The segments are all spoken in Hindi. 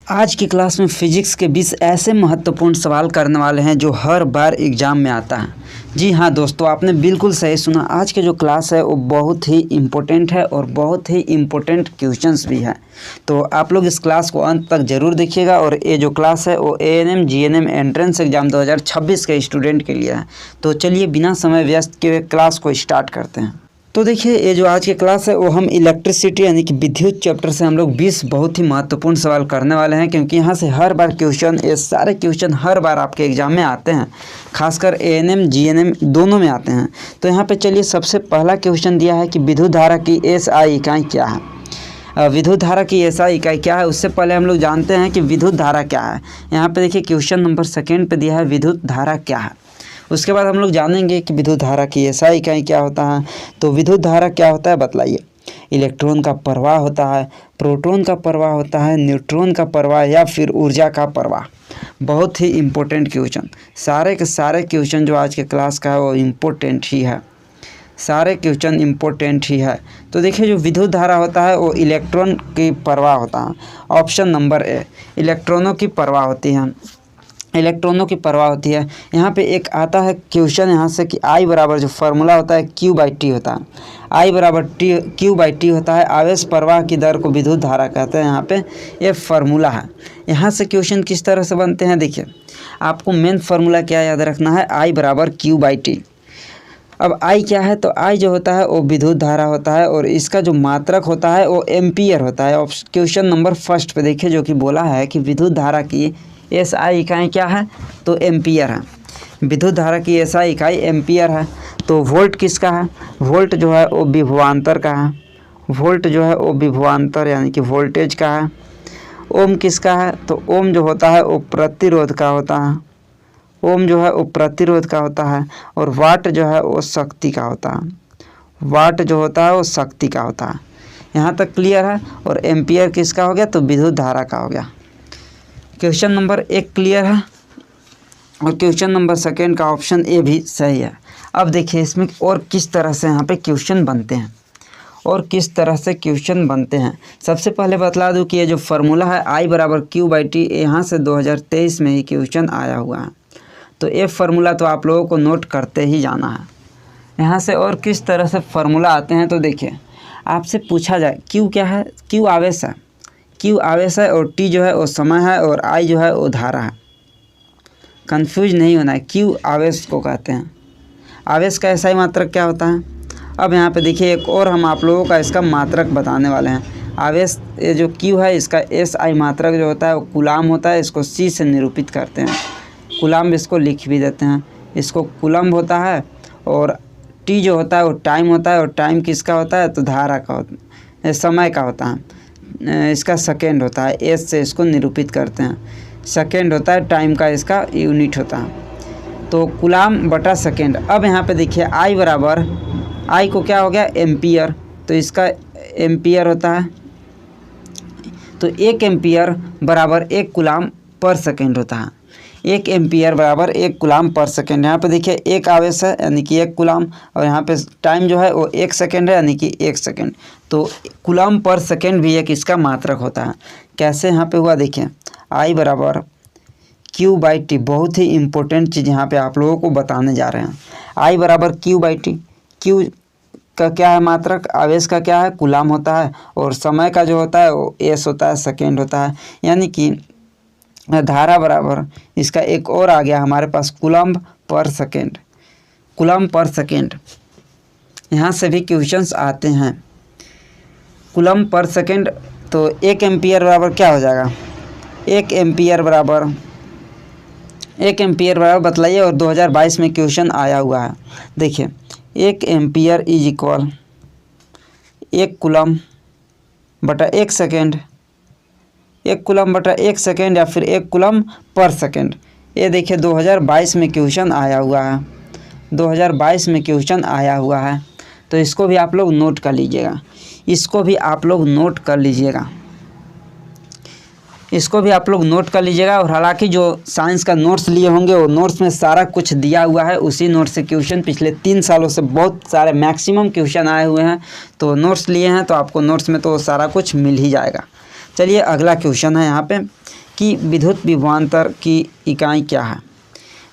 आज की क्लास में फिजिक्स के 20 ऐसे महत्वपूर्ण सवाल करने वाले हैं जो हर बार एग्ज़ाम में आता है। जी हाँ दोस्तों, आपने बिल्कुल सही सुना। आज की जो क्लास है वो बहुत ही इम्पोर्टेंट है और बहुत ही इम्पोर्टेंट क्वेश्चंस भी है। तो आप लोग इस क्लास को अंत तक ज़रूर देखिएगा। और ये जो क्लास है वो ANM GNM एंट्रेंस एग्ज़ाम 2026 के स्टूडेंट के लिए है। तो चलिए बिना समय व्यस्त किए क्लास को स्टार्ट करते हैं। तो देखिए, ये जो आज की क्लास है वो हम इलेक्ट्रिसिटी यानी कि विद्युत चैप्टर से हम लोग 20 बहुत ही महत्वपूर्ण सवाल करने वाले हैं, क्योंकि यहाँ से हर बार क्वेश्चन, ये सारे क्वेश्चन हर बार आपके एग्जाम में आते हैं, खासकर ANM GNM दोनों में आते हैं। तो यहाँ पे चलिए, सबसे पहला क्वेश्चन दिया है कि विद्युत धारा की SI इकाई क्या है। विद्युत धारा की SI इकाई क्या है, उससे पहले हम लोग जानते हैं कि विद्युत धारा क्या है। यहाँ पे देखिए क्वेश्चन नंबर 2 पे दिया है विद्युत धारा क्या है। उसके बाद हम लोग जानेंगे कि विद्युत धारा की SI इकाई क्या होता है। तो विद्युत धारा क्या होता है बतलाइए। इलेक्ट्रॉन का प्रवाह होता है, प्रोटॉन का प्रवाह होता है, न्यूट्रॉन का प्रवाह या फिर ऊर्जा का प्रवाह। बहुत ही इम्पोर्टेंट क्वेश्चन, सारे के सारे क्वेश्चन जो आज के क्लास का है वो इम्पोर्टेंट ही है, सारे क्वेश्चन इम्पोर्टेंट ही है। तो देखिए, जो विद्युत धारा होता है वो इलेक्ट्रॉन की प्रवाह होता है। ऑप्शन नंबर ए, इलेक्ट्रॉनों की प्रवाह होती है, इलेक्ट्रॉनों की प्रवाह होती है। यहाँ पे एक आता है क्वेश्चन यहाँ से कि I बराबर जो फार्मूला होता है Q/T होता है। I बराबर Q/T होता है। आवेश प्रवाह की दर को विद्युत धारा कहते हैं। यहाँ पे ये फार्मूला है। यहाँ से क्वेश्चन किस तरह से बनते हैं, देखिए आपको मेन फार्मूला क्या याद रखना है, I बराबर Q/T। अब I क्या है, तो I जो होता है वो विद्युत धारा होता है और इसका जो मात्रक होता है वो एम्पियर होता है। क्वेश्चन नंबर 1 पे देखिए, जो कि बोला है कि विद्युत धारा की SI इकाई क्या है, तो एम्पियर है। विद्युत धारा की SI इकाई एम्पियर है। तो वोल्ट किसका है, वोल्ट जो है वो विभवांतर का है। वोल्ट जो है वो विभवांतर यानी कि वोल्टेज का है। ओम किसका है, तो ओम जो होता है वो प्रतिरोध का होता है। ओम जो है वो प्रतिरोध का होता है। और वाट जो है वो शक्ति का होता है। वाट जो होता है वो शक्ति का होता है। यहाँ तक क्लियर है। और एम्पियर किसका हो गया, तो विद्युत धारा का हो गया। क्वेश्चन नंबर 1 क्लियर है और क्वेश्चन नंबर 2 का ऑप्शन ए भी सही है। अब देखिए इसमें और किस तरह से यहाँ पे क्वेश्चन बनते हैं और किस तरह से क्वेश्चन बनते हैं। सबसे पहले बतला दूँ कि ये जो फार्मूला है I बराबर Q/T, यहाँ से 2023 में ही क्वेश्चन आया हुआ है। तो ये फार्मूला तो आप लोगों को नोट करते ही जाना है। यहाँ से और किस तरह से फार्मूला आते हैं, तो देखिए आपसे पूछा जाए Q क्या है, Q आवेश है, Q आवेश है और T जो है वो समय है और I जो है वो धारा है। कंफ्यूज नहीं होना है, Q आवेश को कहते हैं। आवेश का SI मात्रक क्या होता है। अब यहाँ पे देखिए एक और हम आप लोगों का इसका मात्रक बताने वाले हैं। आवेश ये जो Q है इसका SI मात्रक जो होता है वो कूलाम होता है। इसको C से निरूपित करते हैं। कूलाम इसको लिख भी देते हैं, इसको कूलम्ब होता है। और T जो होता है वो टाइम होता है और टाइम किसका होता है, तो धारा का होता है, समय का होता है। इसका सेकेंड होता है, S से इसको निरूपित करते हैं। सेकेंड होता है, टाइम का इसका यूनिट होता है। तो कूलाम बटा सेकेंड। अब यहाँ पे देखिए I बराबर, I को क्या हो गया, एम्पियर, तो इसका एम्पियर होता है। तो 1 एम्पियर बराबर 1 कूलाम पर सेकेंड होता है। 1 एम्पियर बराबर 1 कूलाम पर सेकेंड। यहाँ पे देखिए 1 आवेश है यानी कि 1 कूलाम, और यहाँ पे टाइम जो है वो 1 सेकेंड है यानी कि 1 सेकेंड। तो कूलाम पर सेकेंड भी एक इसका मात्रक होता है। कैसे यहाँ पे हुआ, देखिए I बराबर Q/T, बहुत ही इम्पोर्टेंट चीज़ यहाँ पे आप लोगों को बताने जा रहे हैं। I बराबर Q/T, Q का क्या है मात्रक, आवेश का क्या है, कूलाम होता है। और समय का जो होता है वो S होता है, सेकेंड होता है। यानी कि धारा बराबर इसका एक और आ गया हमारे पास, कूलम्ब पर सेकेंड। कूलम्ब पर सेकेंड, यहाँ से भी क्वेश्चंस आते हैं। कूलम्ब पर सेकेंड, तो 1 एम्पियर बराबर क्या हो जाएगा, 1 एम्पियर बराबर, 1 एम्पियर बराबर बतलाइए। और 2022 में क्वेश्चन आया हुआ है। देखिए 1 एम्पियर इज इक्वल 1 कूलम्ब बटा 1 सेकेंड, 1 कूलम्ब बटा 1 सेकेंड या फिर 1 कूलम्ब पर सेकेंड। ये देखिए 2022 में क्वेश्चन आया हुआ है, 2022 में क्वेश्चन आया हुआ है। तो इसको भी आप लोग नोट कर लीजिएगा, इसको भी आप लोग नोट कर लीजिएगा, इसको भी आप लोग नोट कर लीजिएगा। और हालांकि जो साइंस का नोट्स लिए होंगे वो नोट्स में सारा कुछ दिया हुआ है, उसी नोट्स से क्वेश्चन पिछले 3 सालों से बहुत सारे मैक्सिमम क्वेश्चन आए हुए हैं। तो नोट्स लिए हैं तो आपको नोट्स में तो सारा कुछ मिल ही जाएगा। चलिए अगला क्वेश्चन है यहाँ पे कि विद्युत विभवांतर की इकाई क्या है।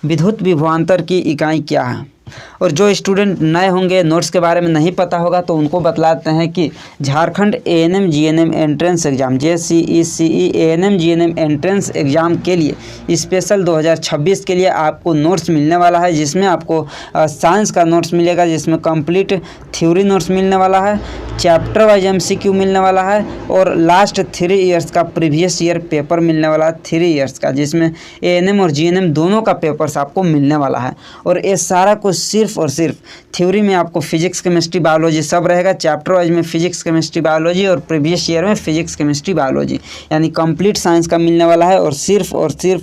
विद्युत विभवांतर की इकाई क्या है। और जो स्टूडेंट नए होंगे, नोट्स के बारे में नहीं पता होगा, तो उनको बतलाते हैं कि Jharkhand ANM GNM entrance exam JCE ANM GNM entrance exam के लिए स्पेशल 2026 के लिए आपको नोट्स मिलने वाला है, जिसमें आपको साइंस का नोट्स मिलेगा, जिसमें कंप्लीट थ्योरी नोट्स मिलने वाला है, चैप्टर वाइज MCQ मिलने वाला है और लास्ट 3 ईयर्स का प्रीवियस ईयर पेपर मिलने वाला है 3 ईयर्स का, जिसमें एएनएम और जीएनएम दोनों का पेपर्स आपको मिलने वाला है। और ये सारा कुछ सिर्फ और सिर्फ थ्योरी में आपको फिजिक्स केमिस्ट्री बायोलॉजी सब रहेगा, चैप्टर वाइज में फिजिक्स केमिस्ट्री बायोलॉजी और प्रीवियस ईयर में फिजिक्स केमिस्ट्री बायोलॉजी, यानी कंप्लीट साइंस का मिलने वाला है और सिर्फ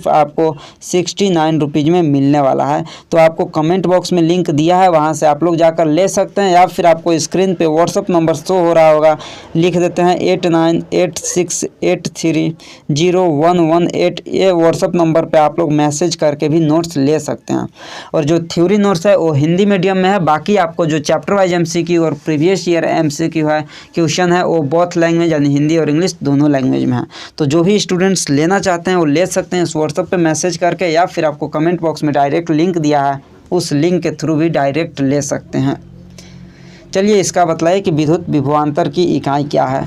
आपको 69 रुपीज़ में मिलने वाला है। तो आपको कमेंट बॉक्स में लिंक दिया है, वहाँ से आप लोग जाकर ले सकते हैं, या फिर आपको स्क्रीन पे व्हाट्सअप नंबर शो हो रहा होगा, लिख देते हैं 8986830118, ये व्हाट्सअप नंबर पे आप लोग मैसेज करके भी नोट्स ले सकते हैं। और जो थ्योरी नोट्स है वो हिंदी मीडियम में है, बाकी आपको जो चैप्टर वाइज MCQ और प्रीवियस ईयर MCQ है क्वेश्चन है वो बोथ लैंग्वेज यानी हिंदी और इंग्लिश दोनों लैंग्वेज में है। तो जो भी स्टूडेंट्स लेना चाहते हैं वो ले सकते हैं इस व्हाट्सअप पे मैसेज करके, या फिर आपको कमेंट बॉक्स में डायरेक्ट लिंक दिया है, उस लिंक के थ्रू भी डायरेक्ट ले सकते हैं। चलिए इसका बतलाइए कि विद्युत विभवांतर की इकाई क्या है।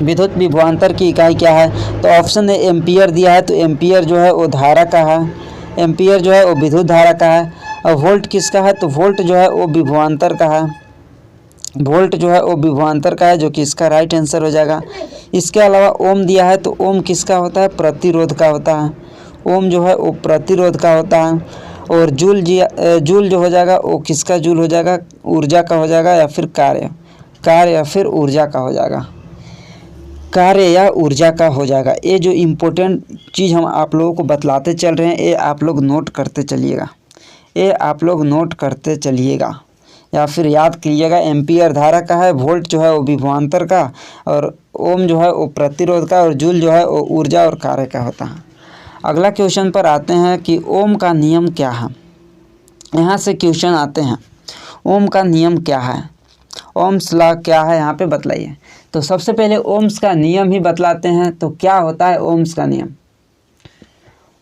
विद्युत विभवांतर की इकाई क्या है, तो ऑप्शन ए एम्पियर दिया है, तो एम्पियर जो है वो धारा का है, एम्पियर जो है वो विद्युत धारा का है। और वोल्ट किसका है, तो वोल्ट जो है वो विभवांतर का है, वोल्ट जो है वो विभवांतर का है, जो कि इसका राइट आंसर हो जाएगा। इसके अलावा ओम दिया है, तो ओम किसका होता है, प्रतिरोध का होता है, ओम जो है वो प्रतिरोध का होता है। और जूल जो हो जाएगा वो किसका जूल हो जाएगा, ऊर्जा का हो जाएगा, या फिर कार्य या फिर ऊर्जा का हो जाएगा, कार्य या ऊर्जा का हो जाएगा। ये जो इम्पोर्टेंट चीज़ हम आप लोगों को बतलाते चल रहे हैं, ये आप लोग नोट करते चलिएगा, ये आप लोग नोट करते चलिएगा या फिर याद कीजिएगा। एम्पियर धारा का है, वोल्ट जो है वो विभवांतर का, और ओम जो है वो प्रतिरोध का, और जूल जो है वो ऊर्जा और कार्य का होता है। अगला क्वेश्चन पर आते हैं कि ओम का नियम क्या है। यहाँ से क्वेश्चन आते हैं, ओम का नियम क्या है, ओम्स लॉ क्या है, यहाँ पे बतलाइए। तो सबसे पहले ओम्स का नियम ही बतलाते हैं। तो क्या होता है ओम्स का नियम,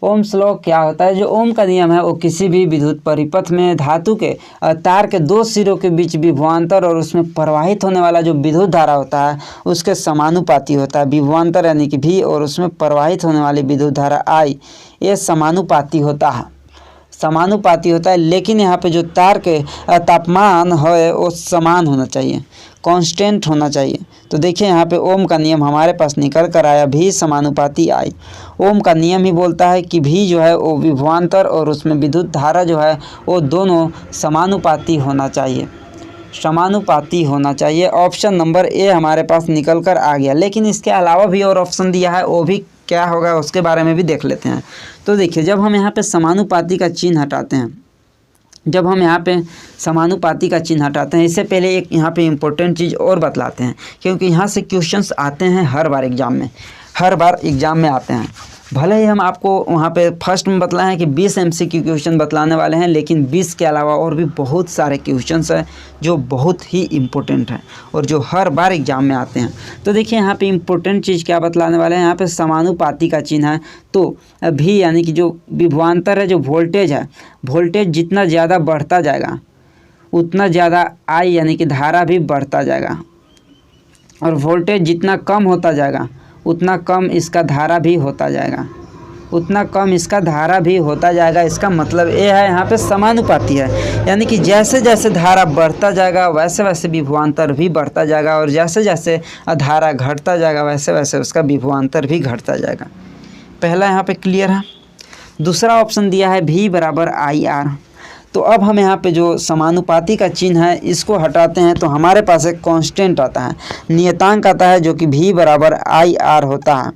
ओम्स लॉ क्या होता है। जो ओम का नियम है वो किसी भी विद्युत परिपथ में धातु के तार के दो सिरों के बीच विभवांतर और उसमें प्रवाहित होने वाला जो विद्युत धारा होता है उसके समानुपाती होता है। विभवांतर यानी कि V और उसमें प्रवाहित होने वाली विद्युत धारा I, ये समानुपाती होता है, समानुपाती होता है। लेकिन यहाँ पे जो तार के तापमान है वो समान होना चाहिए, कांस्टेंट होना चाहिए। तो देखिए यहाँ पे ओम का नियम हमारे पास निकल कर आया, V समानुपाती I। ओम का नियम ही बोलता है कि V जो है वो विभवांतर और उसमें विद्युत धारा जो है वो दोनों समानुपाती होना चाहिए, समानुपाती होना चाहिए। ऑप्शन नंबर ए हमारे पास निकल कर आ गया। लेकिन इसके अलावा भी और ऑप्शन दिया है, वो भी क्या होगा उसके बारे में भी देख लेते हैं। तो देखिए जब हम यहाँ पे समानुपाती का चिन्ह हटाते हैं, जब हम यहाँ पे समानुपाती का चिन्ह हटाते हैं, इससे पहले एक यहाँ पे इम्पोर्टेंट चीज़ और बतलाते हैं, क्योंकि यहाँ से क्वेश्चंस आते हैं हर बार एग्ज़ाम में, हर बार एग्ज़ाम में आते हैं। भले ही हम आपको वहाँ पे फर्स्ट में बतलाए हैं कि 20 MCQ क्वेश्चन बतलाने वाले हैं, लेकिन 20 के अलावा और भी बहुत सारे क्वेश्चंस हैं जो बहुत ही इम्पोर्टेंट हैं और जो हर बार एग्ज़ाम में आते हैं। तो देखिए यहाँ पे इम्पोर्टेंट चीज़ क्या बतलाने वाले हैं, यहाँ पे समानुपाती का चिन्ह है। तो भी यानी कि जो विभवांतर है, जो वोल्टेज है, वोल्टेज जितना ज़्यादा बढ़ता जाएगा उतना ज़्यादा I यानी कि धारा भी बढ़ता जाएगा, और वोल्टेज जितना कम होता जाएगा उतना कम इसका धारा भी होता जाएगा, उतना कम इसका धारा भी होता जाएगा। इसका मतलब ये है यहाँ पे समानुपाती है, यानी कि जैसे जैसे धारा बढ़ता जाएगा वैसे वैसे विभवांतर भी बढ़ता जाएगा, और जैसे जैसे धारा घटता जाएगा वैसे वैसे उसका विभवांतर भी घटता जाएगा। पहला यहाँ पे क्लियर है। दूसरा ऑप्शन दिया है V बराबर IR। तो अब हम यहाँ पे जो समानुपाती का चिन्ह है इसको हटाते हैं, तो हमारे पास एक कांस्टेंट आता है, नियतांक आता है, जो कि V बराबर IR होता है,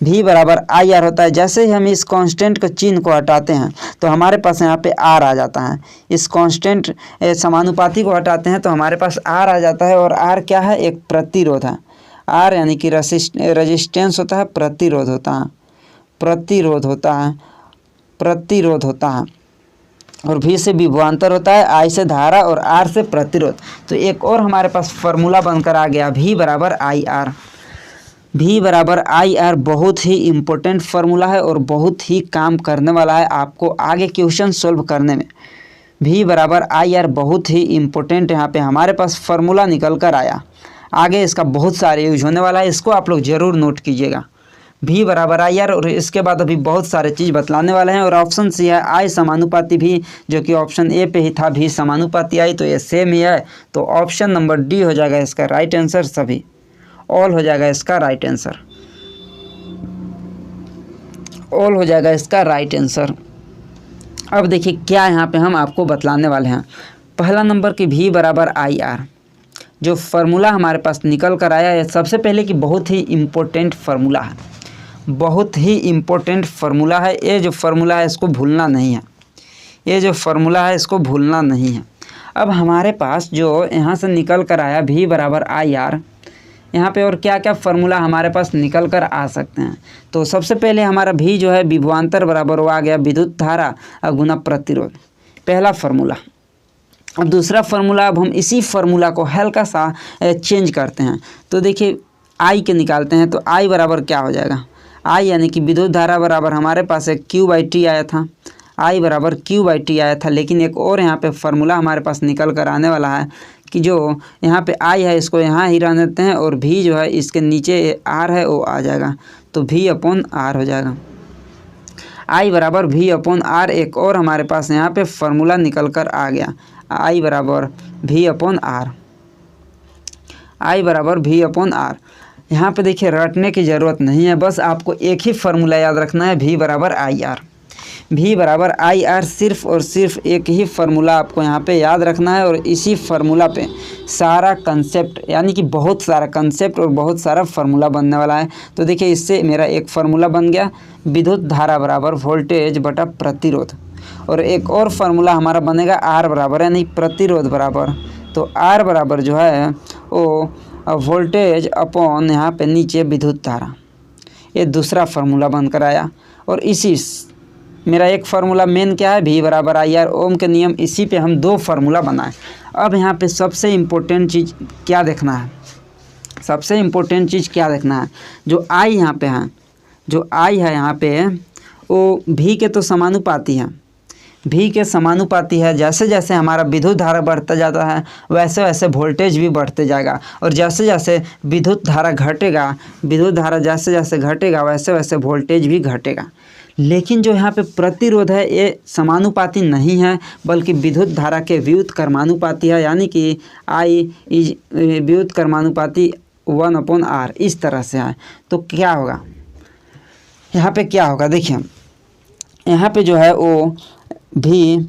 V बराबर IR होता है। जैसे ही हम इस कांस्टेंट के चिन्ह को हटाते हैं तो हमारे पास यहाँ पे R आ जाता है। इस कांस्टेंट समानुपाती को हटाते हैं तो हमारे पास R आ जाता है, और R क्या है, एक प्रतिरोध है। R यानी कि रेजिस्टेंस होता है, प्रतिरोध होता है, प्रतिरोध होता है, प्रतिरोध होता है। और V से विभवांतर होता है, I से धारा और R से प्रतिरोध। तो एक और हमारे पास फार्मूला बनकर आ गया, V बराबर IR। भी बराबर आई आर बहुत ही इम्पोर्टेंट फार्मूला है और बहुत ही काम करने वाला है आपको आगे क्वेश्चन सॉल्व करने में। भी बराबर आई आर बहुत ही इम्पोर्टेंट यहाँ पे हमारे पास फार्मूला निकल कर आया। आगे इसका बहुत सारे यूज होने वाला है, इसको आप लोग ज़रूर नोट कीजिएगा। भी बराबर आई आर और इसके बाद अभी बहुत सारे चीज़ बतलाने वाले हैं। और ऑप्शन सी है आई समानुपाती भी, जो कि ऑप्शन ए पे ही था, भी समानुपाती आई, तो ये सेम ही है। तो ऑप्शन नंबर डी हो जाएगा इसका राइट आंसर। सभी ऑल हो जाएगा इसका राइट आंसर, ऑल हो जाएगा इसका राइट आंसर। अब देखिए क्या यहाँ पे हम आपको बतलाने वाले हैं। पहला नंबर की भी बराबर आई आर जो फार्मूला हमारे पास निकल कर आया है, सबसे पहले कि बहुत ही इम्पोर्टेंट फार्मूला है, बहुत ही इम्पोर्टेंट फार्मूला है। ये जो फार्मूला है इसको भूलना नहीं है, ये जो फार्मूला है इसको भूलना नहीं है। अब हमारे पास जो यहाँ से निकल कर आया भी बराबर आई आर, यहाँ पे और क्या क्या फार्मूला हमारे पास निकल कर आ सकते हैं। तो सबसे पहले हमारा भी जो है विभवांतर बराबर वो आ गया विद्युत धारा गुना प्रतिरोध, पहला फार्मूला। अब दूसरा फार्मूला, अब हम इसी फार्मूला को हल्का सा चेंज करते हैं। तो देखिए आई के निकालते हैं, तो आई बराबर क्या हो जाएगा, आई यानी कि विद्युत धारा बराबर हमारे पास एक क्यू बाई टी आया था, आई बराबर क्यू बाई टी आया था। लेकिन एक और यहाँ पे फार्मूला हमारे पास निकल कर आने वाला है कि जो यहाँ पे आई है इसको यहाँ ही रहने देते हैं और भी जो है इसके नीचे आर है वो आ जाएगा, तो भी अपॉन आर हो जाएगा। आई बराबर भी अपॉन आर, एक और हमारे पास यहाँ पे फार्मूला निकल कर आ गया, आई बराबर भी अपॉन आर, आई बराबर भी अपॉन आर। यहाँ पे देखिए रटने की ज़रूरत नहीं है, बस आपको एक ही फार्मूला याद रखना है, भी बराबर आई आर। भी बराबर आई आर, सिर्फ और सिर्फ एक ही फार्मूला आपको यहाँ पे याद रखना है और इसी फार्मूला पे सारा कंसेप्ट यानी कि बहुत सारा कंसेप्ट और बहुत सारा फार्मूला बनने वाला है। तो देखिए इससे मेरा एक फार्मूला बन गया विद्युत धारा बराबर वोल्टेज बटा प्रतिरोध, और एक और फार्मूला हमारा बनेगा आर बराबर यानी प्रतिरोध बराबर, तो आर बराबर जो है वो वोल्टेज अपॉन यहाँ पे नीचे विद्युत धारा। ये दूसरा फार्मूला बनकर आया। और इसी मेरा एक फार्मूला मेन क्या है, भी बराबर आई आर, ओम के नियम, इसी पे हम दो फार्मूला बनाए। अब यहाँ पे सबसे इम्पोर्टेंट चीज़ क्या देखना है, सबसे इम्पोर्टेंट चीज़ क्या देखना है, जो आई यहाँ पे है, जो आई है यहाँ पे वो भी के तो समानुपाती है, भी के समानुपाती है। जैसे जैसे हमारा विद्युत धारा बढ़ता जाता है वैसे वैसे वोल्टेज भी बढ़ते जाएगा, और जैसे जैसे विद्युत धारा घटेगा, विद्युत धारा जैसे जैसे घटेगा वैसे वैसे वोल्टेज भी घटेगा। लेकिन जो यहाँ पे प्रतिरोध है ये समानुपाती नहीं है, बल्कि विद्युत धारा के व्युत्क्रमानुपाती है, यानी कि आई इज व्युत्क्रमानुपाती 1/r, इस तरह से है। तो क्या होगा यहाँ पे, क्या होगा देखिए यहाँ पे जो है वो भी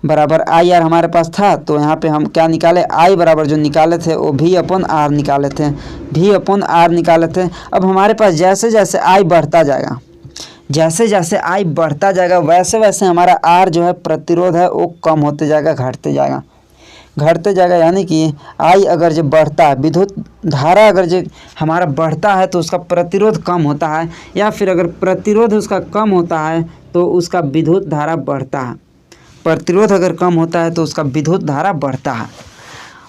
बराबर आई आर हमारे पास था, तो यहाँ पे हम क्या निकाले, आई बराबर जो निकाले थे वो भी अपॉन आर निकाले थे, भी अपॉन आर निकाले थे। अब हमारे पास जैसे जैसे आई बढ़ता जाएगा, जैसे जैसे आई बढ़ता जाएगा वैसे वैसे हमारा आर जो है प्रतिरोध है वो कम होते जाएगा, घटते जाएगा, घटते जाएगा। यानी कि आई अगर जब बढ़ता है, विद्युत धारा अगर जो हमारा बढ़ता है तो उसका प्रतिरोध कम होता है, या फिर अगर प्रतिरोध उसका कम होता है तो उसका विद्युत धारा बढ़ता है। प्रतिरोध अगर कम होता है तो उसका विद्युत धारा बढ़ता है,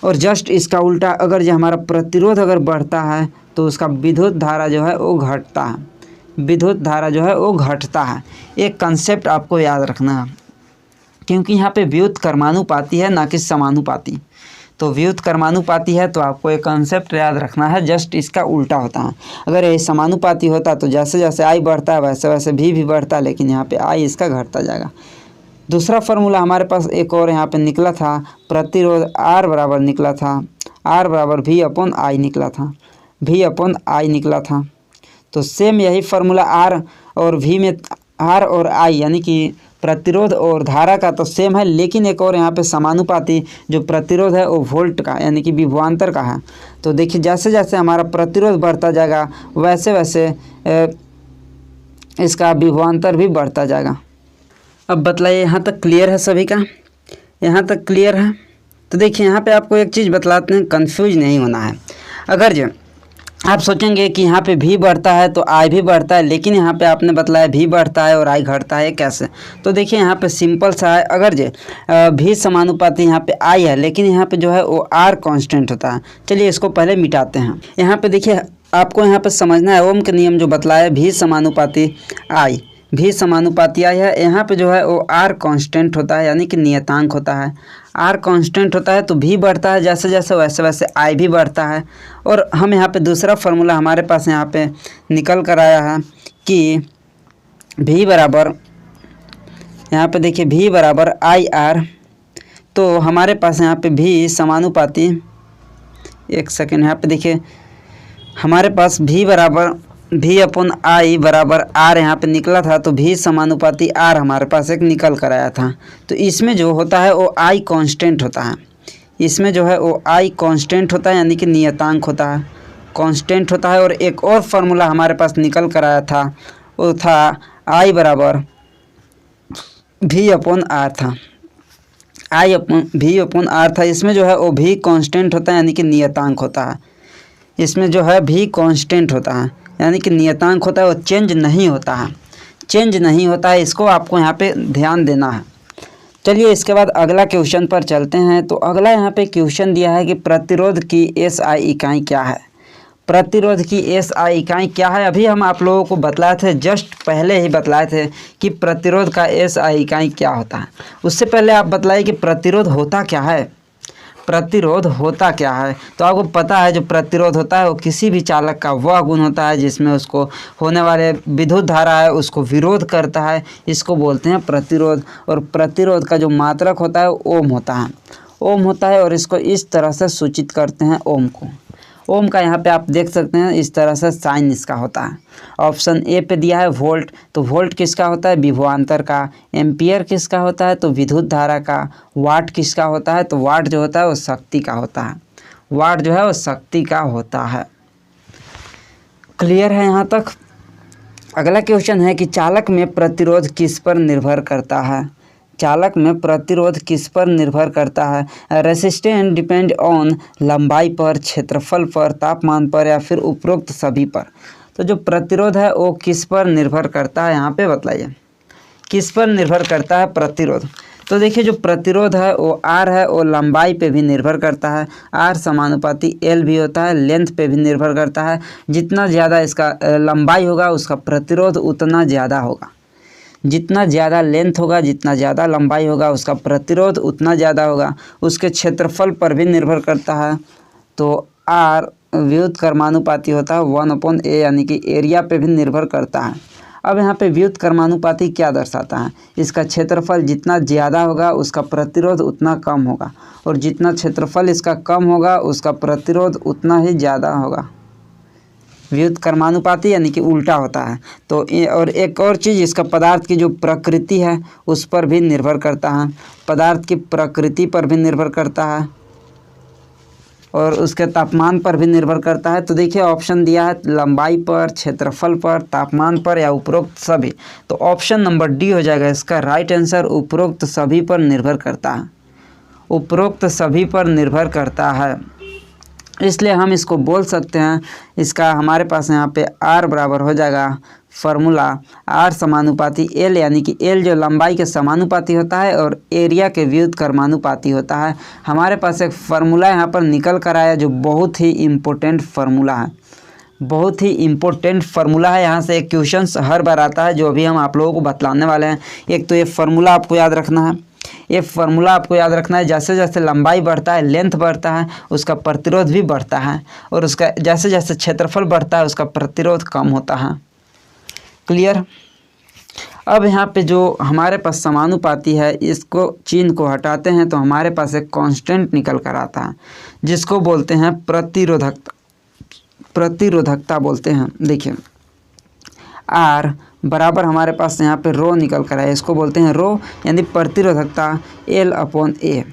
और जस्ट इसका उल्टा, अगर जो हमारा प्रतिरोध अगर बढ़ता है तो उसका विद्युत धारा जो है वो घटता है, विद्युत धारा जो है वो घटता है। एक कंसेप्ट आपको याद रखना है, क्योंकि यहाँ पे व्युत्क्रमानुपाती है ना कि समानुपाती। तो व्युत्क्रमानुपाती है तो आपको एक कंसेप्ट याद रखना है, जस्ट इसका उल्टा होता है। अगर ये समानुपाती होता तो जैसे जैसे आई बढ़ता है वैसे वैसे भी बढ़ता, लेकिन यहाँ पे आई इसका घटता जाएगा। दूसरा फार्मूला हमारे पास एक और यहाँ पे निकला था, प्रतिरोध आर बराबर निकला था, आर बराबर भी अपॉन आई निकला था, भी अपॉन आई निकला था। तो सेम यही फार्मूला आर और भी में, आर और आई यानी कि प्रतिरोध और धारा का तो सेम है, लेकिन एक और यहाँ पे समानुपाती जो प्रतिरोध है वो वोल्ट का यानी कि विभवांतर का है। तो देखिए जैसे जैसे हमारा प्रतिरोध बढ़ता जाएगा वैसे वैसे इसका विभवांतर भी बढ़ता जाएगा। अब बतलाइए यहाँ तक क्लियर है सभी का, यहाँ तक क्लियर है। तो देखिए यहाँ पे आपको एक चीज़ बतलाते हैं, कंफ्यूज नहीं होना है। अगर जो आप सोचेंगे कि यहाँ पे भी बढ़ता है तो आई भी बढ़ता है, लेकिन यहाँ पे आपने बतलाया भी बढ़ता है और आई घटता है, कैसे? तो देखिए यहाँ पे सिंपल सा है, अगर जो भी समानुपाती यहाँ पे आई है, लेकिन यहाँ पे जो है वो आर कांस्टेंट होता है। चलिए इसको पहले मिटाते हैं। यहाँ पे देखिए आपको यहाँ पे समझना है ओम के नियम जो बतलाया भी समानुपाती आई, भी समानुपाती आई है। यहाँ पे जो है वो आर कांस्टेंट होता है यानी कि नियतांक होता है। आर कांस्टेंट होता है तो भी बढ़ता है जैसे जैसे वैसे वैसे आई भी बढ़ता है। और हम यहाँ पे दूसरा फार्मूला हमारे पास यहाँ पे निकल कर आया है कि भी बराबर, यहाँ पे देखिए भी बराबर आई आर, तो हमारे पास यहाँ पे भी समानुपाती, एक सेकेंड यहाँ पे देखिए हमारे पास भी बराबर भी अपॉन आई बराबर आर यहाँ पे निकला था, तो भी समानुपाती आर हमारे पास एक निकल कर आया था। तो इसमें जो होता है वो आई कांस्टेंट होता है, इसमें जो है वो आई कांस्टेंट होता है यानी कि नियतांक होता है, कांस्टेंट होता है। और एक और फार्मूला हमारे पास निकल कर आया था, वो था आई बराबर भी अपॉन आर था, आई अपॉन भी अपॉन आर था। इसमें जो है वो भी कांस्टेंट होता है यानी कि नियतांक होता है, इसमें जो है भी कांस्टेंट होता है यानी कि नियतांक होता है, वो चेंज नहीं होता है, चेंज नहीं होता है। इसको आपको यहाँ पे ध्यान देना है। चलिए इसके बाद अगला क्वेश्चन पर चलते हैं। तो अगला यहाँ पे क्वेश्चन दिया है कि प्रतिरोध की एसआई इकाई क्या है। प्रतिरोध की एसआई इकाई क्या है, अभी हम आप लोगों को बतलाए थे, जस्ट पहले ही बतलाए थे कि प्रतिरोध का एसआई इकाई क्या होता है। उससे पहले आप बतलाइए कि प्रतिरोध होता क्या है, प्रतिरोध होता क्या है। तो आपको पता है जो प्रतिरोध होता है वो किसी भी चालक का वह गुण होता है जिसमें उसको होने वाले विद्युत धारा है उसको विरोध करता है, इसको बोलते हैं प्रतिरोध। और प्रतिरोध का जो मात्रक होता है ओम होता है, ओम होता है। और इसको इस तरह से सूचित करते हैं ओम को। ओम का यहाँ पे आप देख सकते हैं इस तरह से साइन इसका होता है। ऑप्शन ए पे दिया है वोल्ट, तो वोल्ट किसका होता है, विभवांतर का। एम्पियर किसका होता है, तो विद्युत धारा का। वाट किसका होता है, तो वाट जो होता है वो शक्ति का होता है, वाट जो है वो शक्ति का होता है। क्लियर है यहाँ तक। अगला क्वेश्चन है कि चालक में प्रतिरोध किस पर निर्भर करता है। चालक में प्रतिरोध किस पर निर्भर करता है। रेसिस्टेंस डिपेंड ऑन लंबाई पर, क्षेत्रफल पर, तापमान पर या फिर उपरोक्त सभी पर। तो जो प्रतिरोध है वो किस पर निर्भर करता है, यहाँ पे बतलाइए किस पर निर्भर करता है प्रतिरोध। तो देखिए जो प्रतिरोध है वो आर है, वो लंबाई पे भी निर्भर करता है। आर समानुपाती एल भी होता है, लेंथ पे भी निर्भर करता है। जितना ज़्यादा इसका लंबाई होगा उसका प्रतिरोध उतना ज़्यादा होगा, जितना ज़्यादा लेंथ होगा, जितना ज़्यादा लंबाई होगा उसका प्रतिरोध उतना ज़्यादा होगा। उसके क्षेत्रफल पर भी निर्भर करता है। तो आर व्युत्क्रमानुपाती होता है 1/a यानी कि एरिया पे भी निर्भर करता है। अब यहाँ पे व्युत्क्रमानुपाती क्या दर्शाता है, इसका क्षेत्रफल जितना ज़्यादा होगा उसका प्रतिरोध उतना कम होगा, और जितना क्षेत्रफल इसका कम होगा उसका प्रतिरोध उतना ही ज़्यादा होगा। व्युत्क्रमानुपाती यानी कि उल्टा होता है। तो और एक और चीज़, इसका पदार्थ की जो प्रकृति है उस पर भी निर्भर करता है, पदार्थ की प्रकृति पर भी निर्भर करता है, और उसके तापमान पर भी निर्भर करता है। तो देखिए ऑप्शन दिया है लंबाई पर, क्षेत्रफल पर, तापमान पर या उपरोक्त सभी। तो ऑप्शन नंबर डी हो जाएगा इसका राइट आंसर, उपरोक्त सभी पर निर्भर करता है, उपरोक्त सभी पर निर्भर करता है। इसलिए हम इसको बोल सकते हैं, इसका हमारे पास यहाँ पे R बराबर हो जाएगा फार्मूला R समानुपाती L, यानी कि L जो लंबाई के समानुपाती होता है और एरिया के व्युत्क्रमानुपाती होता है। हमारे पास एक फार्मूला यहाँ पर निकल कर आया जो बहुत ही इम्पोर्टेंट फार्मूला है, बहुत ही इम्पोर्टेंट फार्मूला है। यहाँ से एक क्वेश्चन हर बार आता है जो अभी हम आप लोगों को बतलाने वाले हैं। एक तो ये फार्मूला आपको याद रखना है, ये फार्मूला आपको याद रखना है। जैसे जैसे लंबाई बढ़ता है, लेंथ बढ़ता है, उसका प्रतिरोध भी बढ़ता है, और उसका जैसे जैसे क्षेत्रफल बढ़ता है उसका प्रतिरोध कम होता है। क्लियर। अब यहाँ पे जो हमारे पास समानुपाती है, इसको चिन्ह को हटाते हैं तो हमारे पास एक कांस्टेंट निकल कर आता है जिसको बोलते हैं प्रतिरोधकता, प्रतिरोधकता बोलते हैं। देखिए आर बराबर हमारे पास यहाँ पे रो निकल कर आया, इसको बोलते हैं रो यानी प्रतिरोधकता L/A,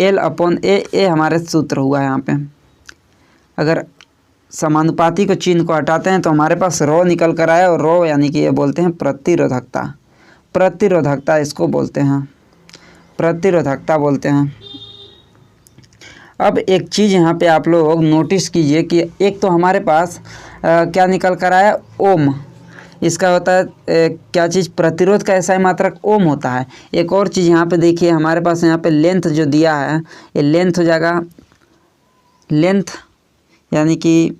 L/A हमारे सूत्र हुआ है। यहाँ पे अगर समानुपाती को चिन्ह को हटाते हैं तो हमारे पास रो निकल कर आया, और रो यानी कि ये बोलते हैं प्रतिरोधकता, प्रतिरोधकता इसको बोलते हैं, प्रतिरोधकता बोलते हैं। अब एक चीज़ यहाँ पे आप लोग नोटिस कीजिए कि एक तो हमारे पास क्या निकल कर आया, ओम, इसका होता है क्या चीज़, प्रतिरोध का एसआई मात्रक ओम होता है। एक और चीज़ यहाँ पे देखिए हमारे पास यहाँ पे लेंथ जो दिया है, ये लेंथ हो जाएगा, लेंथ यानी कि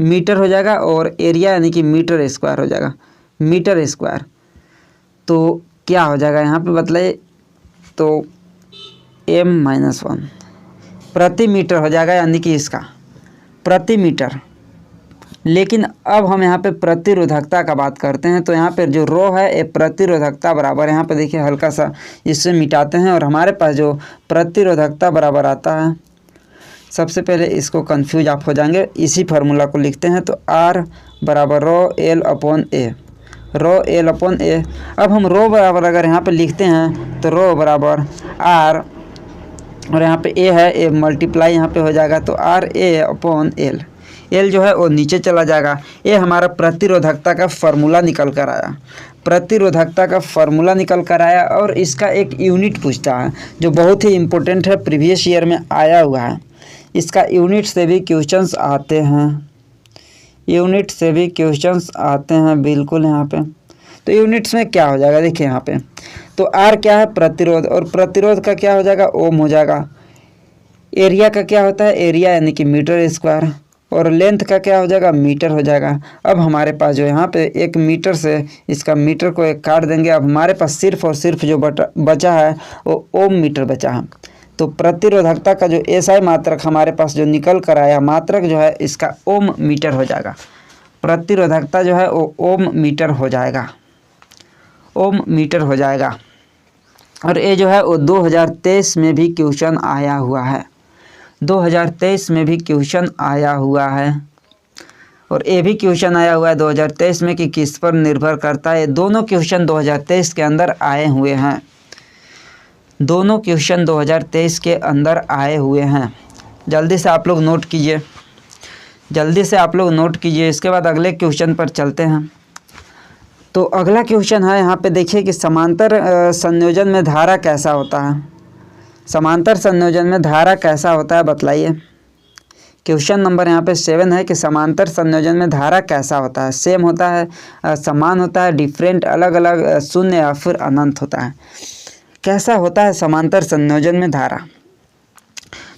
मीटर हो जाएगा और एरिया यानी कि मीटर स्क्वायर हो जाएगा, मीटर स्क्वायर। तो क्या हो जाएगा यहाँ पे बतलाइए, तो m-1 प्रति मीटर हो जाएगा, यानी कि इसका प्रति मीटर। लेकिन अब हम यहाँ पे प्रतिरोधकता का बात करते हैं, तो यहाँ पे जो रो है ये प्रतिरोधकता बराबर, यहाँ पे देखिए हल्का सा इससे मिटाते हैं और हमारे पास जो प्रतिरोधकता बराबर आता है, सबसे पहले इसको कंफ्यूज आप हो जाएंगे, इसी फार्मूला को लिखते हैं। तो R बराबर रो एल अपॉन ए, रो एल अपॉन ए। अब हम रो बराबर अगर यहाँ पे लिखते हैं तो रो बराबर R और यहाँ पे ए है, ए मल्टीप्लाई यहाँ पे हो जाएगा, तो R A upon L. L जो है वो नीचे चला जाएगा। ये हमारा प्रतिरोधकता का फार्मूला निकल कर आया, प्रतिरोधकता का फार्मूला निकल कर आया। और इसका एक यूनिट पूछता है जो बहुत ही इम्पोर्टेंट है, प्रीवियस ईयर में आया हुआ है। इसका यूनिट से भी क्वेश्चंस आते हैं, यूनिट से भी क्वेश्चंस आते हैं बिल्कुल यहाँ पे। तो यूनिट्स में क्या हो जाएगा देखिए यहाँ पे, तो आर क्या है प्रतिरोध, और प्रतिरोध का क्या हो जाएगा ओम हो जाएगा। एरिया का क्या होता है, एरिया यानी कि मीटर स्क्वायर, और लेंथ का क्या हो जाएगा मीटर हो जाएगा। अब हमारे पास जो यहाँ पे एक मीटर से इसका मीटर को एक काट देंगे, अब हमारे पास सिर्फ और सिर्फ जो बचा है वो ओम मीटर बचा है। तो प्रतिरोधकता का जो एसआई मात्रक हमारे पास जो निकल कर आया मात्रक जो है इसका ओम मीटर हो जाएगा। प्रतिरोधकता जो है वो ओम मीटर हो जाएगा, ओम मीटर हो जाएगा। और ये जो है वो 2023 में भी क्वेश्चन आया हुआ है, 2023 में भी क्वेश्चन आया हुआ है। और ये भी क्वेश्चन आया हुआ है 2023 में कि किस पर निर्भर करता है। दोनों क्वेश्चन 2023 के अंदर आए हुए हैं, दोनों क्वेश्चन 2023 के अंदर आए हुए हैं। जल्दी से आप लोग नोट कीजिए, जल्दी से आप लोग नोट कीजिए। इसके बाद अगले क्वेश्चन पर चलते हैं। तो अगला क्वेश्चन है यहाँ पे देखिए कि समांतर संयोजन में धारा कैसा होता है, समांतर संयोजन में धारा कैसा होता है बतलाइए। क्वेश्चन नंबर यहाँ पे 7 है कि समांतर संयोजन में धारा कैसा होता है। सेम होता है, समान होता है, डिफरेंट, अलग अलग, शून्य या फिर अनंत होता है। कैसा होता है समांतर संयोजन में धारा।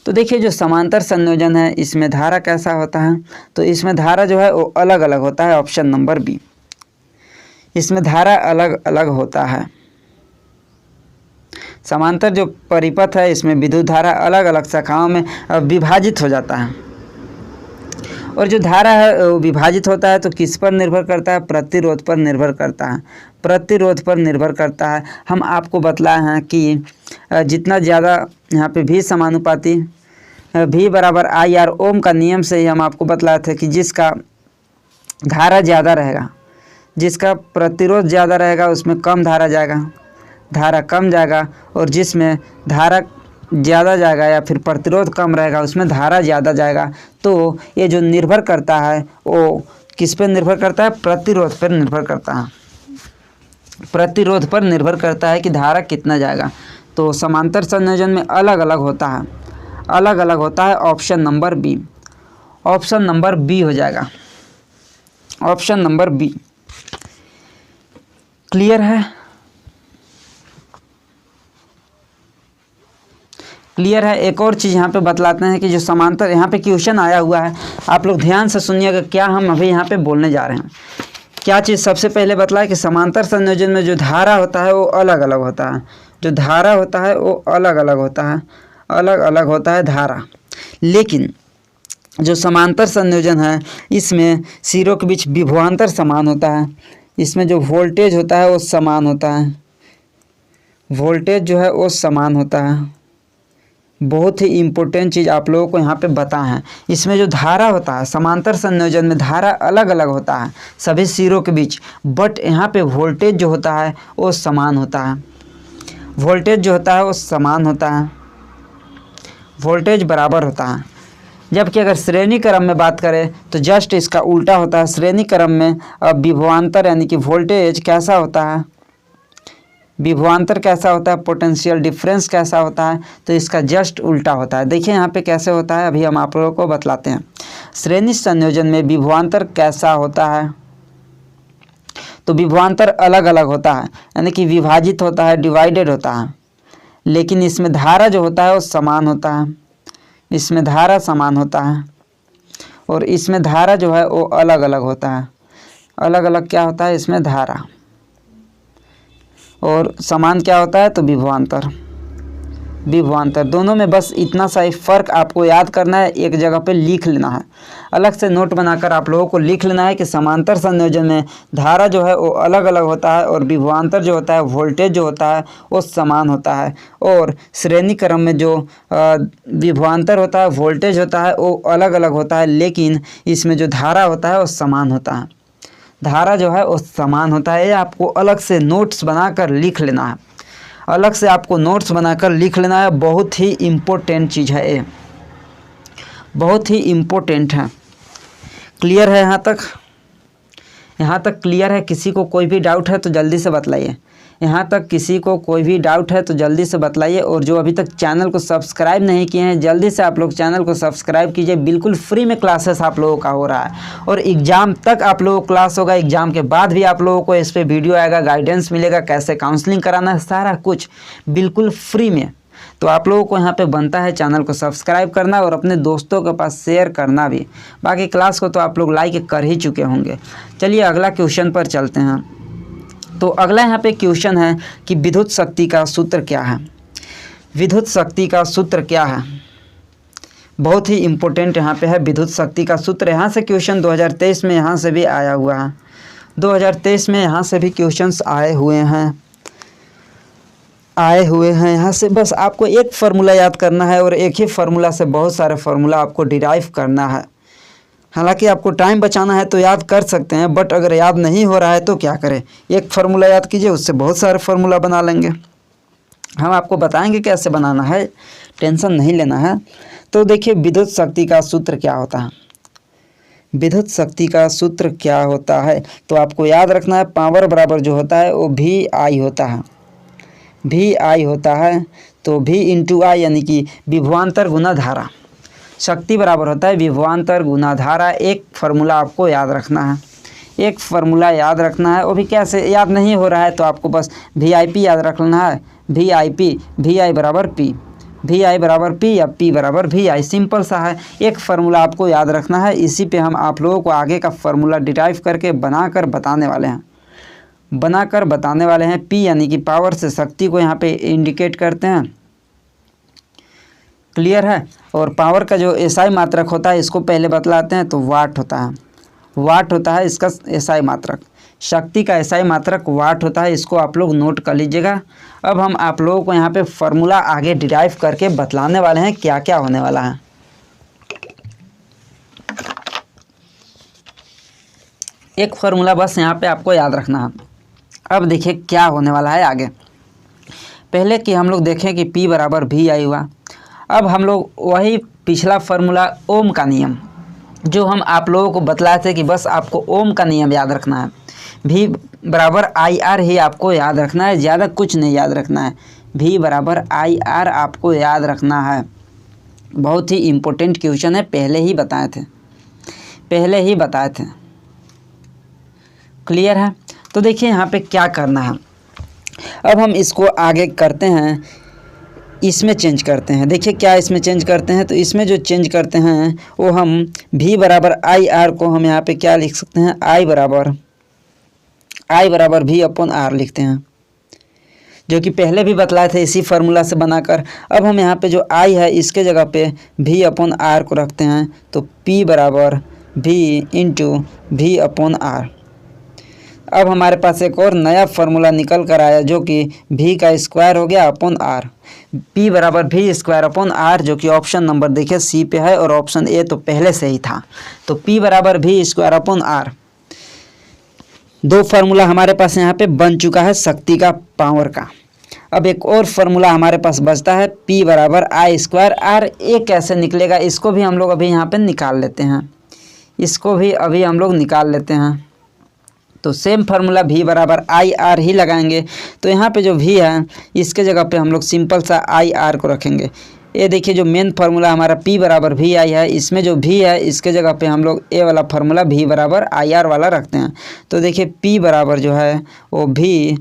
तो देखिए जो समांतर संयोजन है इसमें धारा कैसा होता है, तो इसमें धारा जो है वो अलग अलग होता है। ऑप्शन नंबर बी, इसमें धारा अलग अलग होता है। समांतर जो परिपथ है इसमें विद्युत धारा अलग अलग शाखाओं में विभाजित हो जाता है। और जो धारा है वो विभाजित होता है तो किस पर निर्भर करता है, प्रतिरोध पर निर्भर करता है, प्रतिरोध पर निर्भर करता है। हम आपको बतलाए हैं कि जितना ज़्यादा यहाँ पे भी समानुपाती, भी बराबर आई आर, ओम का नियम से ही हम आपको बतलाए थे कि जिसका धारा ज़्यादा रहेगा, जिसका प्रतिरोध ज़्यादा रहेगा उसमें कम धारा जाएगा, धारा कम जाएगा, और जिसमें धारा ज़्यादा जाएगा या फिर प्रतिरोध कम रहेगा उसमें धारा ज़्यादा जाएगा। तो ये जो निर्भर करता है वो किस पर निर्भर करता है, प्रतिरोध पर निर्भर करता है, प्रतिरोध पर निर्भर करता है कि धारा कितना जाएगा। तो समांतर संयोजन में अलग अलग होता है, अलग अलग होता है। Option number B, option number B हो जाएगा, ऑप्शन नंबर बी। क्लियर है, क्लियर है। एक और चीज़ यहाँ पे बतलाते हैं कि जो समांतर यहाँ पे क्वेश्चन आया हुआ है, आप लोग ध्यान से सुनिएगा क्या हम अभी यहाँ पे बोलने जा रहे हैं। क्या चीज़ सबसे पहले बतलाए कि समांतर संयोजन में जो धारा होता है वो अलग अलग होता है, जो धारा होता है वो अलग अलग होता है, अलग अलग होता है धारा। लेकिन जो समांतर संयोजन है इसमें सिरों के बीच विभवांतर समान होता है, इसमें जो वोल्टेज होता है वो समान होता है, वोल्टेज जो है वो समान होता है। बहुत ही इम्पोर्टेंट चीज़ आप लोगों को यहाँ पे बता है। इसमें जो धारा होता है समांतर संयोजन में धारा अलग अलग होता है सभी सिरों के बीच, बट यहाँ पे वोल्टेज जो होता है वो समान होता है, वोल्टेज जो होता है वो समान होता है, वोल्टेज बराबर होता है। जबकि अगर श्रेणी क्रम में बात करें तो जस्ट इसका उल्टा होता है। श्रेणी क्रम में विभवांतर यानी कि वोल्टेज कैसा होता है, विभवांतर कैसा होता है, पोटेंशियल डिफरेंस कैसा होता है, तो इसका जस्ट उल्टा होता है। देखिए यहाँ पे कैसे होता है, अभी हम आप लोगों को बतलाते हैं। श्रेणी संयोजन में विभवांतर कैसा होता है, तो विभवांतर अलग अलग होता है यानी कि विभाजित होता है, डिवाइडेड होता है। लेकिन इसमें धारा जो होता है वो समान होता है, इसमें धारा समान होता है। और इसमें धारा जो है वो अलग अलग होता है। अलग अलग क्या होता है इसमें धारा, और समान क्या होता है तो विभवांतर। विभवांतर दोनों में बस इतना सा ही फ़र्क आपको याद करना है, एक जगह पे लिख लेना है, अलग से नोट बनाकर आप लोगों को लिख लेना है कि समांतर संयोजन में धारा जो है वो अलग अलग होता है और विभवांतर जो होता है वोल्टेज जो होता है वो समान होता है, और श्रेणी क्रम में जो विभवांतर होता है वोल्टेज होता है वो अलग अलग होता है, लेकिन इसमें जो धारा होता है वो समान होता है। धारा जो है वो समान होता है। ये आपको अलग से नोट्स बनाकर लिख लेना है, अलग से आपको नोट्स बनाकर लिख लेना है। बहुत ही इम्पोर्टेंट चीज़ है ये, बहुत ही इम्पोर्टेंट है। क्लियर है यहाँ तक? यहाँ तक क्लियर है? किसी को कोई भी डाउट है तो जल्दी से बतलाइए। यहाँ तक किसी को कोई भी डाउट है तो जल्दी से बतलाइए। और जो अभी तक चैनल को सब्सक्राइब नहीं किए हैं जल्दी से आप लोग चैनल को सब्सक्राइब कीजिए। बिल्कुल फ्री में क्लासेस आप लोगों का हो रहा है, और एग्ज़ाम तक आप लोगों को क्लास होगा। एग्ज़ाम के बाद भी आप लोगों को इस पर वीडियो आएगा, गाइडेंस मिलेगा, कैसे काउंसलिंग कराना है, सारा कुछ बिल्कुल फ्री में। तो आप लोगों को यहाँ पे बनता है चैनल को सब्सक्राइब करना और अपने दोस्तों के पास शेयर करना भी। बाकी क्लास को तो आप लोग लाइक कर ही चुके होंगे। चलिए अगला क्वेश्चन पर चलते हैं। तो अगला यहाँ पे क्वेश्चन है कि विद्युत शक्ति का सूत्र क्या है। विद्युत शक्ति का सूत्र क्या है, बहुत ही इम्पोर्टेंट यहाँ पे है विद्युत शक्ति का सूत्र। यहाँ से क्वेश्चन 2023 में यहाँ से भी आया हुआ है, 2023 में यहाँ से भी क्वेश्चंस आए हुए हैं यहाँ से। बस आपको एक फार्मूला याद करना है और एक ही फार्मूला से बहुत सारे फार्मूला आपको डिराइव करना है। हालांकि आपको टाइम बचाना है तो याद कर सकते हैं, बट अगर याद नहीं हो रहा है तो क्या करें, एक फार्मूला याद कीजिए, उससे बहुत सारे फार्मूला बना लेंगे। हम आपको बताएंगे कैसे बनाना है, टेंशन नहीं लेना है। तो देखिए विद्युत शक्ति का सूत्र क्या होता है। विद्युत शक्ति का सूत्र क्या होता है तो आपको याद रखना है, पावर बराबर जो होता है वो VI होता है। VI होता है तो V इंटू आई यानी कि विभवांतर गुना धारा। शक्ति बराबर होता है विभवांतर गुना धारा। एक फार्मूला आपको याद रखना है, एक फार्मूला याद रखना है। वो भी कैसे याद नहीं हो रहा है तो आपको बस VIP याद रख लेना है। VIP, VI बराबर P, VI बराबर P या P बराबर VI। सिंपल सा है, एक फार्मूला आपको याद रखना है। इसी पे हम आप लोगों को आगे का फार्मूला डिराइव करके बनाकर बताने वाले हैं। P यानी कि पावर से शक्ति को यहाँ पे इंडिकेट करते हैं। क्लियर है? और पावर का जो SI मात्रक होता है इसको पहले बतलाते हैं, तो वाट होता है इसका SI मात्रक। शक्ति का SI मात्रक वाट होता है, इसको आप लोग नोट कर लीजिएगा। अब हम आप लोगों को यहाँ पे फार्मूला आगे डिराइव करके बतलाने वाले हैं क्या क्या होने वाला है। एक फार्मूला बस यहाँ पे आपको याद रखना है। अब देखिए क्या होने वाला है आगे। पहले कि हम लोग देखें कि P बराबर VI हुआ। अब हम लोग वही पिछला फार्मूला ओम का नियम जो हम आप लोगों को बतलाए थे कि बस आपको ओम का नियम याद रखना है। V बराबर IR ही आपको याद रखना है, ज़्यादा कुछ नहीं याद रखना है। V बराबर IR आपको याद रखना है। बहुत ही इम्पोर्टेंट क्वेश्चन है, पहले ही बताए थे। क्लियर है? तो देखिए यहाँ पे क्या करना है। अब हम इसको आगे करते हैं, इसमें चेंज करते हैं। देखिए क्या इसमें चेंज करते हैं, तो इसमें जो चेंज करते हैं वो हम V बराबर IR को हम यहाँ पे क्या लिख सकते हैं, I बराबर V अपॉन R लिखते हैं, जो कि पहले भी बतलाए थे इसी फार्मूला से बनाकर। अब हम यहाँ पे जो I है इसके जगह पे V अपॉन R को रखते हैं, तो P बराबर V into V upon R। अब हमारे पास एक और नया फार्मूला निकल कर आया जो कि V का स्क्वायर हो गया अपॉन R। P बराबर V स्क्वायर अपॉन R, जो कि ऑप्शन नंबर देखिए C पे है और ऑप्शन A तो पहले से ही था। तो P बराबर V स्क्वायर अपॉन R। दो फार्मूला हमारे पास यहाँ पे बन चुका है शक्ति का, पावर का। अब एक और फार्मूला हमारे पास बचता है P बराबर I स्क्वायर R। ये कैसे निकलेगा इसको भी हम लोग अभी यहाँ पे निकाल लेते हैं। तो सेम फार्मूला V बराबर IR ही लगाएंगे। तो यहाँ पे जो V है इसके जगह पे हम लोग सिंपल सा IR को रखेंगे। ये देखिए जो मेन फार्मूला हमारा P बराबर VI है, इसमें जो V है इसके जगह पे हम लोग ए वाला फार्मूला V बराबर IR वाला रखते हैं। तो देखिए P बराबर जो है वो V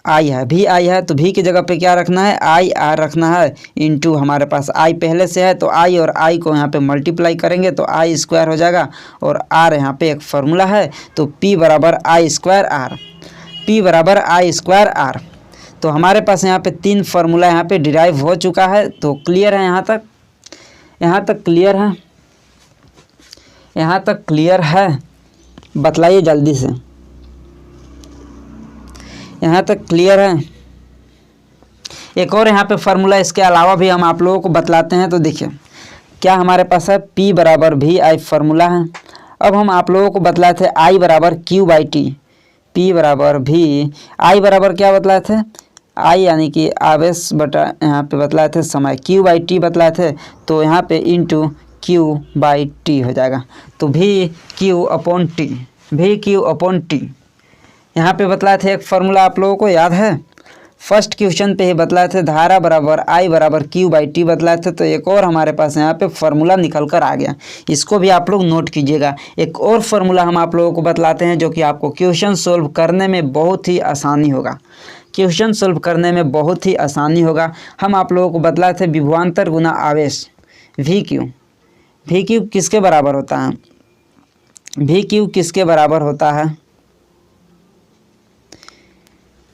आई है, भी आई है, तो भी की जगह पे क्या रखना है, आई आर रखना है, इंटू हमारे पास आई पहले से है तो आई और आई को यहाँ पे मल्टीप्लाई करेंगे तो आई स्क्वायर हो जाएगा, और आर यहाँ पे एक फार्मूला है तो पी बराबर आई स्क्वायर आर, पी बराबर आई स्क्वायर आर। तो हमारे पास यहाँ पे 3 फार्मूला यहाँ पे डिराइव हो चुका है। तो क्लियर है यहाँ तक, यहाँ तक क्लियर है, यहाँ तक क्लियर है, बतलाइए जल्दी से, यहाँ तक क्लियर है। एक और यहाँ पे फार्मूला इसके अलावा भी हम आप लोगों को बतलाते हैं। तो देखिए क्या हमारे पास है, P बराबर भी आई फार्मूला है। अब हम आप लोगों को बतलाए थे I बराबर Q बाई टी, P बराबर भी I बराबर क्या बतलाए थे, I यानी कि आवेश बटा यहाँ पे बतलाए थे समय, Q बाई टी बतलाए थे, तो यहाँ पे इंटू Q बाई टी हो जाएगा। तो भी Q अपॉन टी, भी Q अपॉन टी यहाँ पे बतलाए थे। एक फार्मूला आप लोगों को याद है, फर्स्ट क्वेश्चन पे ही बतलाए थे, धारा बराबर आई बराबर Q बाई टी बतलाए थे। तो एक और हमारे पास यहाँ पे फार्मूला निकल कर आ गया, इसको भी आप लोग नोट कीजिएगा। एक और फार्मूला हम आप लोगों को बतलाते हैं जो कि आपको क्वेश्चन सोल्व करने में बहुत ही आसानी होगा, क्वेश्चन सोल्व करने में बहुत ही आसानी होगा। हम आप लोगों को बतलाए थे विभवांतर गुना आवेश, वी क्यू किसके बराबर होता है, वी क्यू किसके बराबर होता है,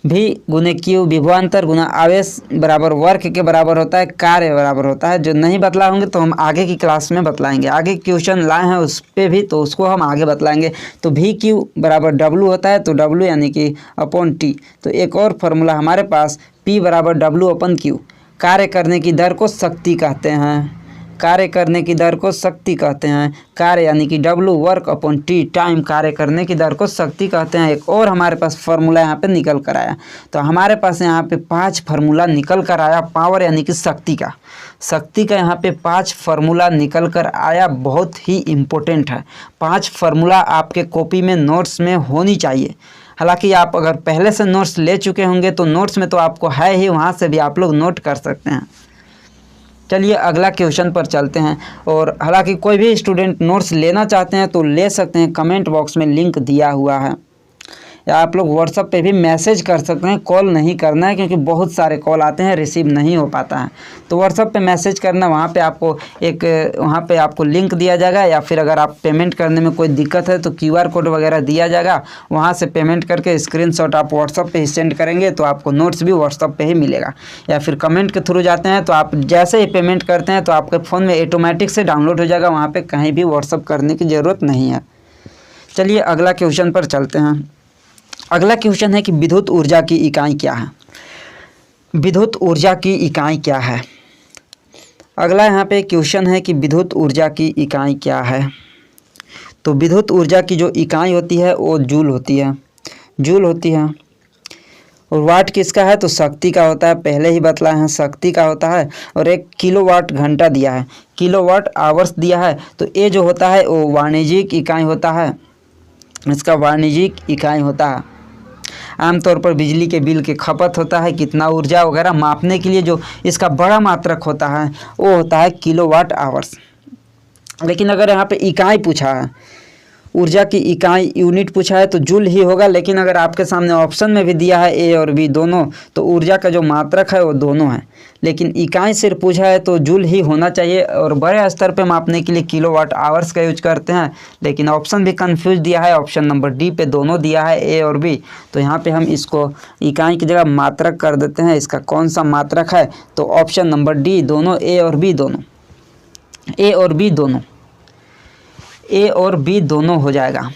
भी गुने क्यू विभवांतर गुना आवेश बराबर वर्क के बराबर होता है, कार्य बराबर होता है। जो नहीं बतला होंगे तो हम आगे की क्लास में बतलाएंगे, आगे क्वेश्चन लाए हैं उस पर भी, तो उसको हम आगे बतलाएंगे। तो भी क्यू बराबर डब्लू होता है, तो डब्लू यानी कि अपॉन टी। तो एक और फार्मूला हमारे पास पी बराबर डब्लू अपन क्यू, कार्य करने की दर को शक्ति कहते हैं, कार्य करने की दर को शक्ति कहते हैं, कार्य यानी कि W work upon T time, कार्य करने की दर को शक्ति कहते हैं। एक और हमारे पास फार्मूला यहाँ पे निकल कर आया, तो हमारे पास यहाँ पे 5 फार्मूला निकल कर आया, पावर यानी कि शक्ति का यहाँ पे 5 फार्मूला निकल कर आया, बहुत ही इम्पोर्टेंट है। 5 फार्मूला आपके कॉपी में नोट्स में होनी चाहिए। हालांकि आप अगर पहले से नोट्स ले चुके होंगे तो नोट्स में तो आपको है ही, वहाँ से भी आप लोग नोट कर सकते हैं। चलिए अगला क्वेश्चन पर चलते हैं। और हालांकि कोई भी स्टूडेंट नोट्स लेना चाहते हैं तो ले सकते हैं, कमेंट बॉक्स में लिंक दिया हुआ है, या आप लोग व्हाट्सएप पे भी मैसेज कर सकते हैं। कॉल नहीं करना है क्योंकि बहुत सारे कॉल आते हैं, रिसीव नहीं हो पाता है। तो व्हाट्सएप पे मैसेज करना, वहाँ पे आपको लिंक दिया जाएगा, या फिर अगर आप पेमेंट करने में कोई दिक्कत है तो QR कोड वगैरह दिया जाएगा, वहाँ से पेमेंट करके स्क्रीनशॉट आप व्हाट्सएप पे ही सेंड करेंगे तो आपको नोट्स भी व्हाट्सएप पे ही मिलेगा। या फिर कमेंट के थ्रू जाते हैं तो आप जैसे ही पेमेंट करते हैं तो आपके फ़ोन में ऑटोमेटिक से डाउनलोड हो जाएगा, वहाँ पर कहीं भी व्हाट्सएप करने की ज़रूरत नहीं है। चलिए अगला क्वेश्चन पर चलते हैं। अगला क्वेश्चन है कि विद्युत ऊर्जा की इकाई क्या है, विद्युत ऊर्जा की इकाई क्या है। अगला यहाँ पे क्वेश्चन है कि विद्युत ऊर्जा की इकाई क्या है। तो विद्युत ऊर्जा की जो इकाई होती है वो जूल होती है, जूल होती है। और वाट किसका है, तो शक्ति का होता है, पहले ही बतलाए हैं शक्ति का होता है। और 1 किलोवाट घंटा दिया है, किलोवाट आवर्स दिया है। तो ये जो होता है वो वाणिज्यिक इकाई होता है, इसका वाणिज्यिक इकाई होता है। आमतौर पर बिजली के बिल के खपत होता है, कितना ऊर्जा वगैरह मापने के लिए जो इसका बड़ा मात्रक होता है वो होता है किलोवाट आवर्स। लेकिन अगर यहाँ पे इकाई पूछा है, ऊर्जा की इकाई यूनिट पूछा है तो जूल ही होगा। लेकिन अगर आपके सामने ऑप्शन में भी दिया है ए और बी दोनों, तो ऊर्जा का जो मात्रक है वो दोनों है, लेकिन इकाई सिर्फ पूछा है तो जूल ही होना चाहिए। और बड़े स्तर पे मापने के लिए किलोवाट आवर्स का यूज करते हैं, लेकिन ऑप्शन भी कंफ्यूज दिया है, ऑप्शन नंबर डी पे दोनों दिया है, ए और बी। तो यहाँ पे हम इसको इकाई की जगह मात्रक कर देते हैं। इसका कौन सा मात्रक है, तो ऑप्शन नंबर डी दोनों, ए और बी दोनों, ए और बी दोनों, ए और बी दोनों हो जाएगा।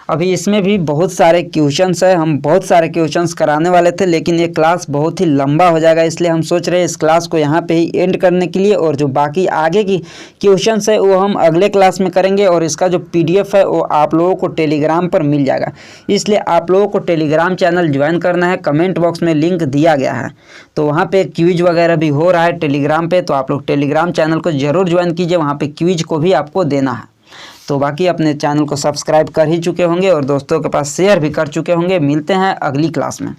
अभी इसमें भी बहुत सारे क्वेश्चंस है, हम बहुत सारे क्वेश्चंस कराने वाले थे, लेकिन ये क्लास बहुत ही लंबा हो जाएगा, इसलिए हम सोच रहे हैं इस क्लास को यहाँ पे ही एंड करने के लिए। और जो बाकी आगे की क्वेश्चंस है वो हम अगले क्लास में करेंगे। और इसका जो PDF है वो आप लोगों को टेलीग्राम पर मिल जाएगा, इसलिए आप लोगों को टेलीग्राम चैनल ज्वाइन करना है। कमेंट बॉक्स में लिंक दिया गया है, तो वहाँ पर क्विज वगैरह भी हो रहा है टेलीग्राम पर, तो आप लोग टेलीग्राम चैनल को ज़रूर ज्वाइन कीजिए, वहाँ पर क्विज को भी आपको देना है। तो बाकी अपने चैनल को सब्सक्राइब कर ही चुके होंगे और दोस्तों के पास शेयर भी कर चुके होंगे। मिलते हैं अगली क्लास में।